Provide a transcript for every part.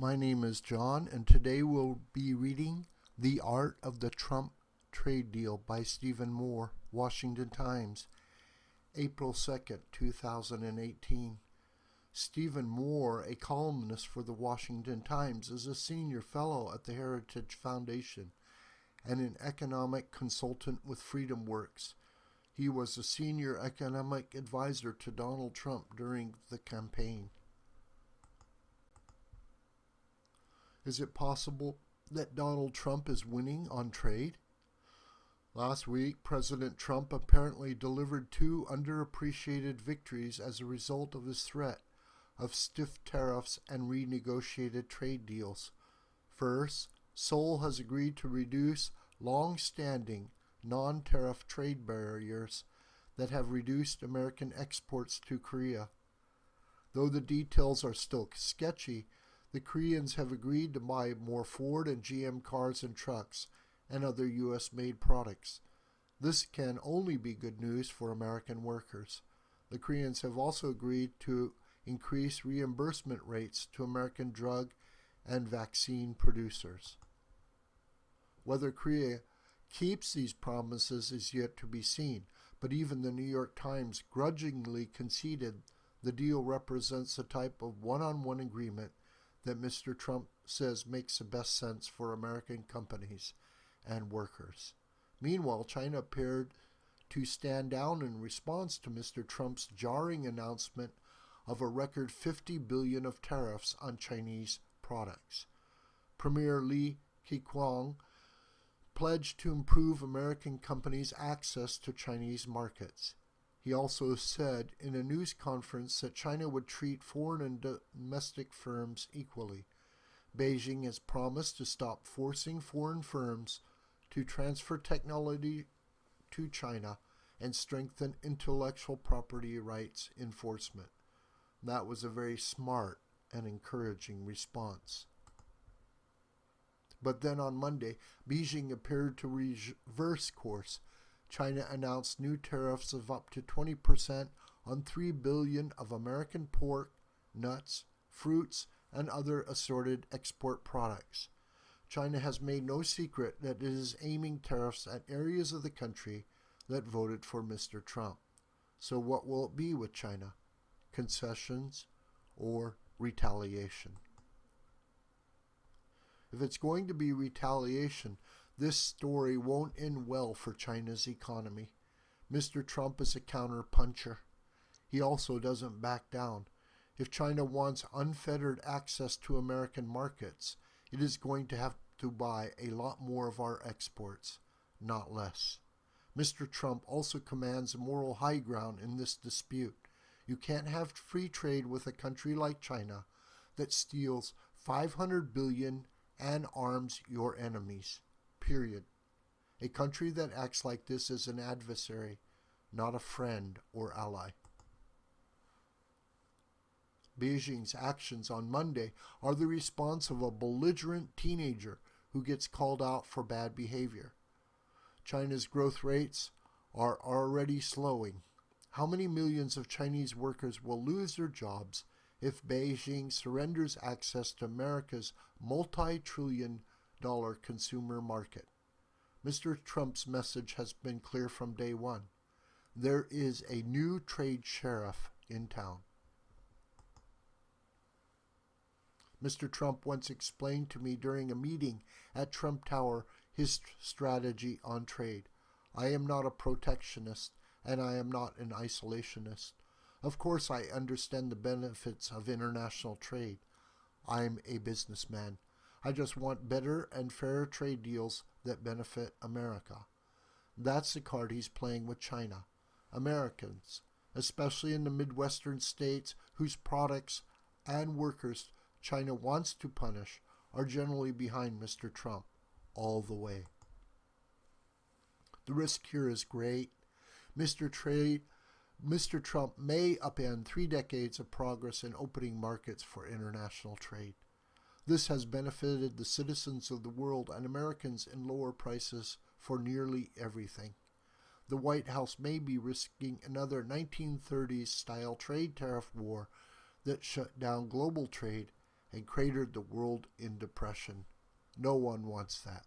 My name is John, and today we'll be reading The Art of the Trump Trade Deal by Stephen Moore, Washington Times, April 2nd, 2018. Stephen Moore, a columnist for the Washington Times, is a senior fellow at the Heritage Foundation and an economic consultant with FreedomWorks. He was a senior economic advisor to Donald Trump during the campaign. Is it possible that Donald Trump is winning on trade? Last week, President Trump apparently delivered two underappreciated victories as a result of his threat of stiff tariffs and renegotiated trade deals. First, Seoul has agreed to reduce long-standing non-tariff trade barriers that have reduced American exports to Korea. Though the details are still sketchy, the Koreans have agreed to buy more Ford and GM cars and trucks and other U.S.-made products. This can only be good news for American workers. The Koreans have also agreed to increase reimbursement rates to American drug and vaccine producers. Whether Korea keeps these promises is yet to be seen, but even the New York Times grudgingly conceded the deal represents a type of one-on-one agreement that Mr. Trump says makes the best sense for American companies and workers. Meanwhile, China appeared to stand down in response to Mr. Trump's jarring announcement of a record $50 billion of tariffs on Chinese products. Premier Li Keqiang pledged to improve American companies' access to Chinese markets. He also said in a news conference that China would treat foreign and domestic firms equally. Beijing has promised to stop forcing foreign firms to transfer technology to China and strengthen intellectual property rights enforcement. That was a very smart and encouraging response. But then on Monday, Beijing appeared to reverse course. China announced new tariffs of up to 20% on $3 billion of American pork, nuts, fruits, and other assorted export products. China has made no secret that it is aiming tariffs at areas of the country that voted for Mr. Trump. So what will it be with China? Concessions or retaliation? If it's going to be retaliation, this story won't end well for China's economy. Mr. Trump is a counter-puncher. He also doesn't back down. If China wants unfettered access to American markets, it is going to have to buy a lot more of our exports, not less. Mr. Trump also commands a moral high ground in this dispute. You can't have free trade with a country like China that steals $500 billion and arms your enemies. Period. A country that acts like this is an adversary, not a friend or ally. Beijing's actions on Monday are the response of a belligerent teenager who gets called out for bad behavior. China's growth rates are already slowing. How many millions of Chinese workers will lose their jobs if Beijing surrenders access to America's multi-trillion-dollar consumer market? Mr. Trump's message has been clear from day one. There is a new trade sheriff in town. Mr. Trump once explained to me during a meeting at Trump Tower his strategy on trade. I am not a protectionist, and I am not an isolationist. Of course, I understand the benefits of international trade. I'm a businessman. I just want better and fairer trade deals that benefit America. That's the card he's playing with China. Americans, especially in the Midwestern states whose products and workers China wants to punish, are generally behind Mr. Trump all the way. The risk here is great. Mr. Trump may upend 3 decades of progress in opening markets for international trade. This has benefited the citizens of the world and Americans in lower prices for nearly everything. The White House may be risking another 1930s-style trade tariff war that shut down global trade and cratered the world in depression. No one wants that.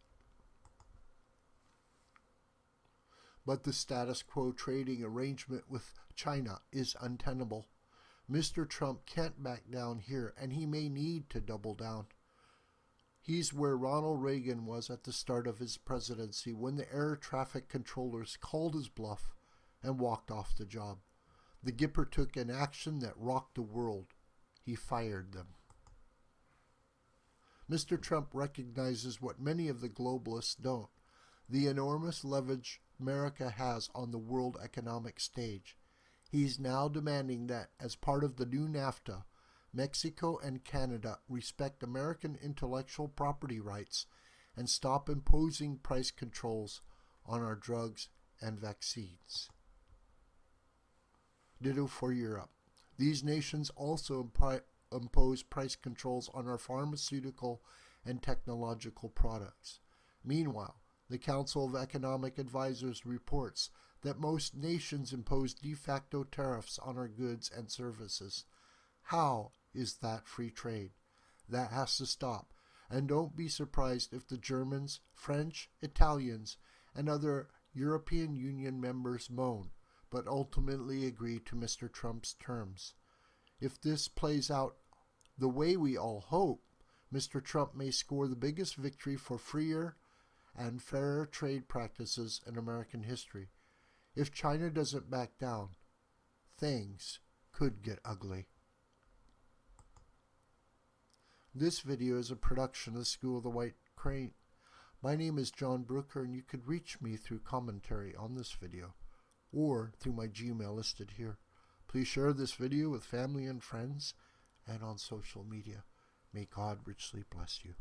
But the status quo trading arrangement with China is untenable. Mr. Trump can't back down here, and he may need to double down. He's where Ronald Reagan was at the start of his presidency when the air traffic controllers called his bluff and walked off the job. The Gipper took an action that rocked the world. He fired them. Mr. Trump recognizes what many of the globalists don't: the enormous leverage America has on the world economic stage. He's now demanding that, as part of the new NAFTA, Mexico and Canada respect American intellectual property rights and stop imposing price controls on our drugs and vaccines. Ditto for Europe. These nations also impose price controls on our pharmaceutical and technological products. Meanwhile, the Council of Economic Advisors reports that most nations impose de facto tariffs on our goods and services. How is that free trade? That has to stop. And don't be surprised if the Germans, French, Italians, and other European Union members moan, but ultimately agree to Mr. Trump's terms. If this plays out the way we all hope, Mr. Trump may score the biggest victory for freer and fairer trade practices in American history. If China doesn't back down, things could get ugly. This video is a production of the School of the White Crane. My name is John Brooker, and you could reach me through commentary on this video or through my Gmail listed here. Please share this video with family and friends and on social media. May God richly bless you.